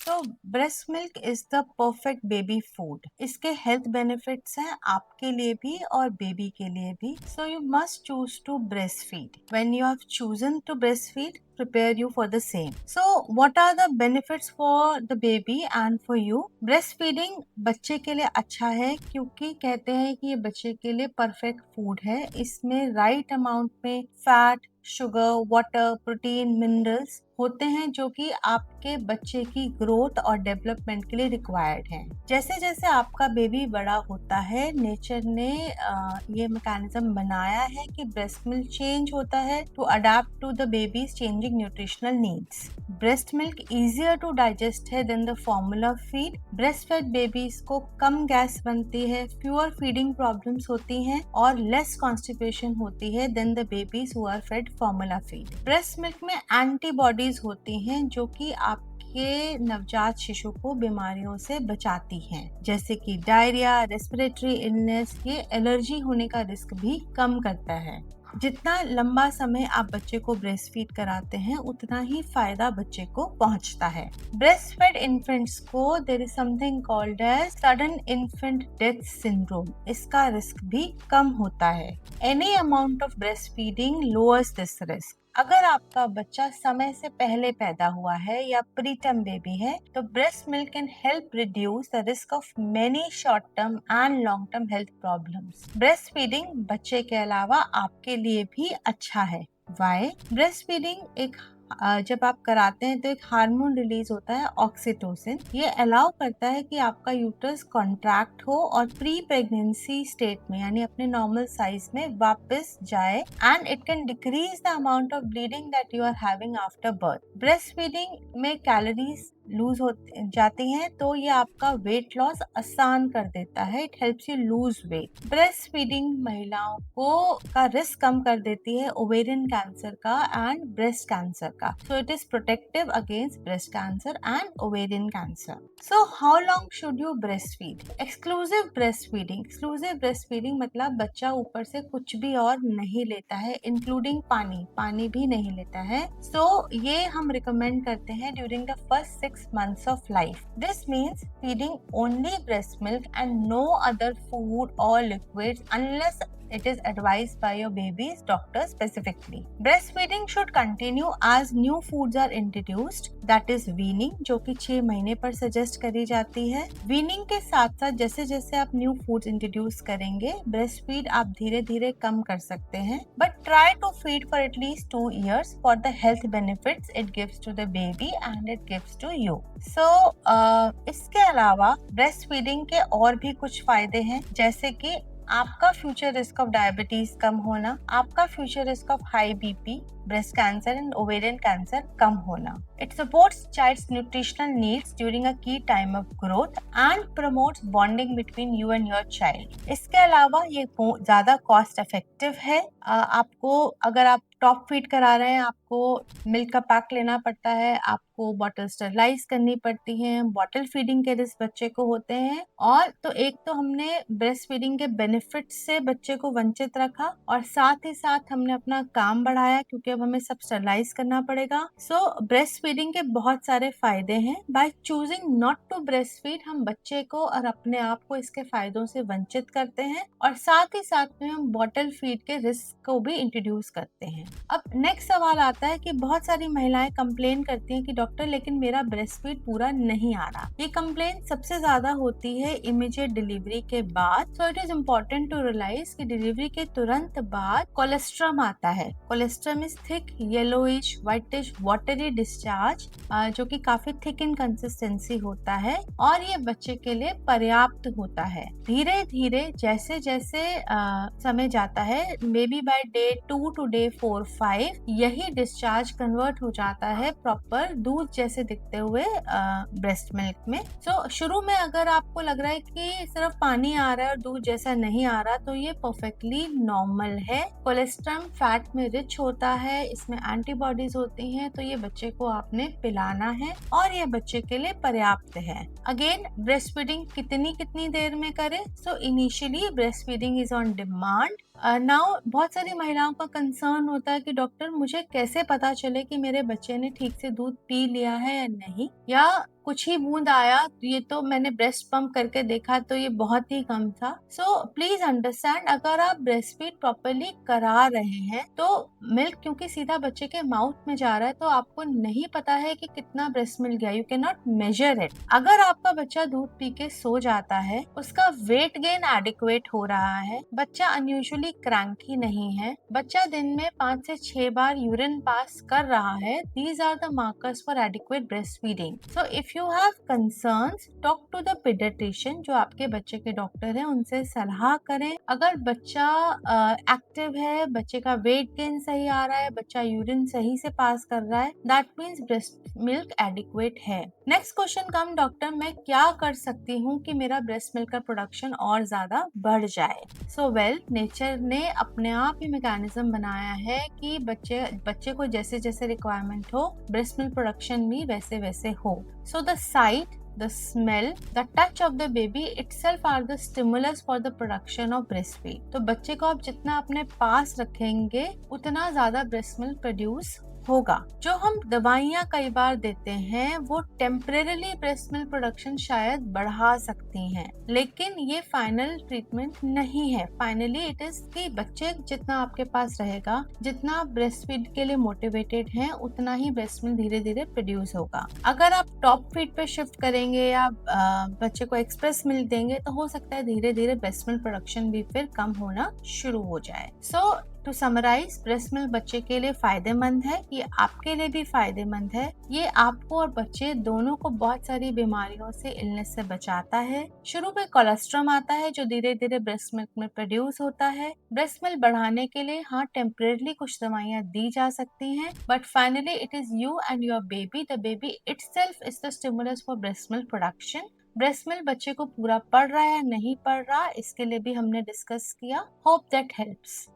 So breast milk is the perfect baby food. इसके health benefits हैं आपके लिए भी और बेबी के लिए भी। So you must choose to breast feed. When you have chosen to breast feed, prepare you for the same. So what are the benefits for the baby and for you? Breastfeeding बच्चे के लिए अच्छा है क्योंकि कहते हैं कि ये बच्चे के लिए परफेक्ट फूड है। इसमें राइट अमाउंट में fat, sugar, water, protein, minerals होते हैं जो कि आपके बच्चे की ग्रोथ और डेवलपमेंट के लिए रिक्वायर्ड हैं। जैसे जैसे आपका बेबी बड़ा होता है, नेचर ने ये मैकेनिज्म बनाया है कि ब्रेस्ट मिल्क चेंज होता है to adapt to the babies changing nutritional needs. Breast milk easier to digest है then the formula feed. Breast fed babies को कम गैस बनती है, फ्यूअर फीडिंग प्रॉब्लम्स होती हैं और लेस कॉन्स्टिपेशन होती है then the babies who are fed formula feed. Breast milk में एंटीबॉडीज होती हैं जो कि आपके नवजात शिशु को बीमारियों से बचाती हैं, जैसे कि डायरिया, रेस्पिरेटरी इलनेस। ये एलर्जी होने का रिस्क भी कम करता है। जितना लंबा समय आप बच्चे को ब्रेस्ट फीड कराते हैं उतना ही फायदा बच्चे को पहुंचता है। ब्रेस्ट फेड इन्फेंट्स को there is something called as sudden infant death syndrome. इसका रिस्क भी कम होता है। Any amount of breastfeeding lowers this risk. अगर आपका बच्चा समय से पहले पैदा हुआ है या प्रीटर्म बेबी है तो breast milk can help reduce the risk of many short term and long term health problems. Breast feeding बच्चे के अलावा आपके लिए भी अच्छा है। वाई? ब्रेस्ट फीडिंग जब आप कराते हैं तो एक हार्मोन रिलीज होता है ऑक्सीटोसिन। ये अलाउ करता है कि आपका यूट्रस कॉन्ट्रैक्ट हो और प्री प्रेगनेंसी स्टेट में यानी अपने नॉर्मल साइज में वापस जाए and it can decrease the amount of bleeding that you are having after birth. Breastfeeding में कैलोरीज लूज हो जाती हैं तो ये आपका वेट लॉस आसान कर देता है। It helps you lose weight. Breast feeding महिलाओं को का रिस्क कम कर देती है ओवेरियन कैंसर का एंड ब्रेस्ट कैंसर का। सो it is protective against breast cancer and ovarian cancer. So how long should you breast feed? Exclusive breast feeding. Exclusive breast feeding मतलब बच्चा ऊपर से कुछ भी और नहीं लेता है, इंक्लूडिंग पानी भी नहीं लेता है। सो ये हम रिकमेंड करते हैं during the first 6 months of life. This means feeding only breast milk and no other food or liquids unless it is advised by your baby's doctor specifically. Breastfeeding should continue as new foods are introduced, that is weaning, जो कि 6 महीने पर suggest करी जाती है। weaning के साथ साथ जैसे जैसे आप न्यू फूड्स इंट्रोड्यूस करेंगे ब्रेस्ट फीड आप धीरे धीरे कम कर सकते हैं, but try to feed for at least 2 years for the health benefits it gives to the baby and it gives to you. So इसके अलावा ब्रेस्ट फीडिंग के और भी कुछ फायदे हैं, जैसे कि आपका फ्यूचर रिस्क ऑफ डायबिटीज कम होना, आपका future risk of high BP, breast cancer and ovarian cancer कम होना। It supports child's nutritional needs during a key time of growth and promotes bonding between you and your child. इसके अलावा ये ज्यादा cost effective है। आपको अगर आप टॉप फीड करा रहे हैं आपको मिल्क का पैक लेना पड़ता है, आपको बॉटल स्टरलाइज करनी पड़ती है, बॉटल फीडिंग के रिस्क बच्चे को होते हैं। और तो एक तो हमने ब्रेस्ट फीडिंग के बेनिफिट से बच्चे को वंचित रखा और साथ ही साथ हमने अपना काम बढ़ाया क्योंकि अब हमें सब स्टरलाइज करना पड़ेगा। सो ब्रेस्ट फीडिंग के बहुत सारे फायदे हैं। By choosing not to breast feed हम बच्चे को और अपने आप को इसके फायदों से वंचित करते हैं और साथ ही साथ में हम बॉटल फीड के रिस्क को भी इंट्रोड्यूस करते हैं। अब नेक्स्ट सवाल आता है कि बहुत सारी महिलाएं कंप्लेन करती हैं कि डॉक्टर लेकिन मेरा ब्रेस्ट फीड पूरा नहीं आ रहा। ये कंप्लेन सबसे ज्यादा होती है इमीडिएट डिलीवरी के बाद। So it is important to realize कि डिलीवरी के तुरंत बाद कोलेस्ट्रम आता है। Colostrum is thick yellowish whitish watery discharge जो कि काफी थिक इन कंसिस्टेंसी होता है और ये बच्चे के लिए पर्याप्त होता है। धीरे धीरे जैसे जैसे समय जाता है, may be by day 2 to day 4-5 यही डिस्चार्ज कन्वर्ट हो जाता है प्रॉपर दूध जैसे दिखते हुए ब्रेस्ट मिल्क में। सो शुरू में अगर आपको लग रहा है कि सिर्फ पानी आ रहा है और दूध जैसा नहीं आ रहा तो ये परफेक्टली नॉर्मल है। कोलेस्ट्रम फैट में रिच होता है, इसमें एंटीबॉडीज होती हैं, तो ये बच्चे को आपने पिलाना है और ये बच्चे के लिए पर्याप्त है। अगेन ब्रेस्ट फीडिंग कितनी देर में करें? So initially breast feeding is on demand. Now बहुत सारी महिलाओं का कंसर्न होता है कि डॉक्टर मुझे कैसे पता चले कि मेरे बच्चे ने ठीक से दूध पी लिया है या नहीं, या कुछ ही बूंद आया, ये तो मैंने ब्रेस्ट पंप करके देखा तो ये बहुत ही कम था। सो प्लीज अंडरस्टैंड, अगर आप ब्रेस्ट फीड प्रॉपरली करा रहे हैं तो मिल्क क्योंकि सीधा बच्चे के माउथ में जा रहा है तो आपको नहीं पता है कि कितना ब्रेस्ट मिल्क गया, you can not measure it. अगर आपका बच्चा दूध पी के सो जाता है, उसका वेट गेन एडिक्वेट हो रहा है, बच्चा अनयूजुअली क्रैंकी नहीं है, बच्चा दिन में 5 से 6 बार यूरिन पास कर रहा है, these are the markers for adequate breast feeding. So if you have concerns, talk to the paediatrician, जो आपके बच्चे के डॉक्टर हैं, उनसे सलाह करें। अगर बच्चा एक्टिव है, बच्चे का वेट गेन सही आ रहा है, बच्चा यूरिन सही से पास कर रहा है, that means breast milk adequate है। नेक्स्ट क्वेश्चन कम, डॉक्टर मैं क्या कर सकती हूँ कि मेरा ब्रेस्ट मिल्क का प्रोडक्शन और ज्यादा बढ़ जाए। सो वेल, नेचर ने अपने आप ही मैकेनिज्म बनाया है कि बच्चे को जैसे जैसे रिक्वायरमेंट हो, ब्रेस्ट मिल्क प्रोडक्शन भी वैसे वैसे हो। So the site, the smell, the touch of the baby itself are the stimulus for the production of breastfeed। तो बच्चे को आप जितना अपने पास रखेंगे उतना ज्यादा ब्रेस्ट मिल्क प्रोड्यूस होगा। जो हम दवाइयाँ कई बार देते हैं वो टेम्परेली ब्रेस्ट मिल्क प्रोडक्शन शायद बढ़ा सकती हैं, लेकिन ये फाइनल ट्रीटमेंट नहीं है। फाइनली इट इज कि बच्चे जितना आपके पास रहेगा, जितना आप ब्रेस्ट फीड के लिए मोटिवेटेड हैं, उतना ही ब्रेस्ट मिल्क धीरे धीरे प्रोड्यूस होगा। अगर आप टॉप फीड पे शिफ्ट करेंगे या बच्चे को एक्सप्रेस मिल्क देंगे तो हो सकता है धीरे धीरे ब्रेस्ट मिल्क प्रोडक्शन भी फिर कम होना शुरू हो जाए। सो टू समराइज, ब्रेस्ट मिल्क बच्चे के लिए फायदेमंद है, ये आपके लिए भी फायदेमंद है। ये आपको और बच्चे दोनों को बहुत सारी बीमारियों से, इलनेस से बचाता है। शुरू में कोलेस्ट्रॉम आता है जो धीरे धीरे ब्रेस्ट मिल्क में प्रोड्यूस होता है। ब्रेस्ट मिल्क बढ़ाने के लिए हाँ टेम्परेली कुछ दवाइयाँ दी जा सकती हैं, but finally it is you and your baby, the baby itself is the stimulus for breast milk production. Breast milk बच्चे को पूरा पड़ रहा है नहीं पड़ रहा, इसके लिए भी हमने डिस्कस किया। Hope that helps.